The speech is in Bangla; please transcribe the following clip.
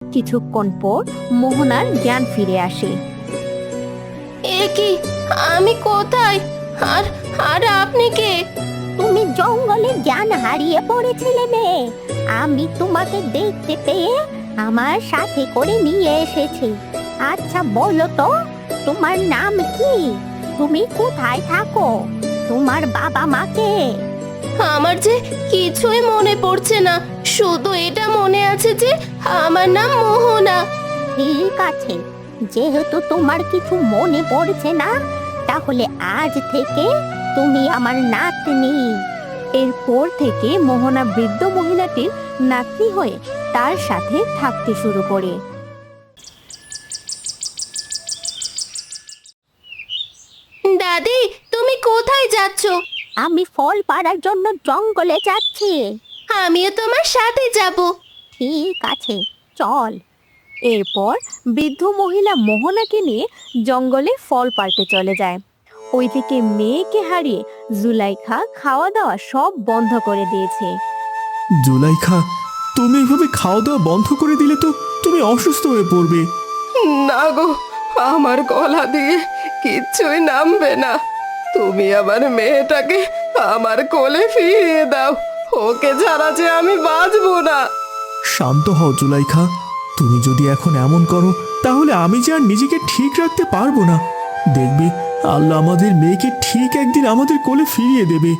কিছুক্ষণ পর মোহনার জ্ঞান ফিরে আসে। এ কি, আমি কোথায়? আর আর আপনি কে? তুমি জঙ্গলে জ্ঞান হারিয়ে পড়েছিলে মেয়ে। আমি তোমাকে দেখতে পেয়ে আমার সাথে করে নিয়ে এসেছি। আচ্ছা বলো তো, তোমার নাম কি? তুমি কোথায় থাকো? তোমার বাবা মা কে? আমার যে কিছুই মনে পড়ছে না, শুধু এটা মনে আছে যে আমার নাম মোহনা। ঠিক আছে, যেহেতু তোমার কিছু মনে পড়ছে না, তাহলে আজ থেকে তুমি আমার নাতনি। এরপর থেকে মোহনা বৃদ্ধ মহিলাটির নাতনি হয়ে তার সাথে থাকতে শুরু করে। দাদি, তুমি কোথায় যাচ্ছ? আমি ফল পাড়ার জন্য জঙ্গলে যাচ্ছি। আমিও তোমার সাথে যাব। ঠিক আছে, চল। এরপর বৃদ্ধ মহিলা মোহনাকে নিয়ে জঙ্গলে ফল পাড়তে চলে যায়। ওইদিকে মেয়েকে হারিয়ে জুলাইখা খাওয়া দাওয়া সব বন্ধ করে দিয়েছে। জুলাইখা, তুমি এভাবে খাওয়া দাওয়া বন্ধ করে দিলে তো তুমি অসুস্থ হয়ে পড়বে। না গো, আমার গলা দিয়ে কিচ্ছুই নামবে না। তুমি আমার মেয়েটাকে আমার কোলে ফিরিয়ে দাও। ওকে ছাড়া যে আমি বাঁচবো না। শান্ত হও জুলাইখা, তুমি যদি এখন এমন করো তাহলে আমি যে আর নিজেকে ঠিক রাখতে পারবো না। দেখবে আল্লাহ আমাদের মেয়েকে ঠিক একদিন আমাদের কোলে ফিরিয়ে দেবে।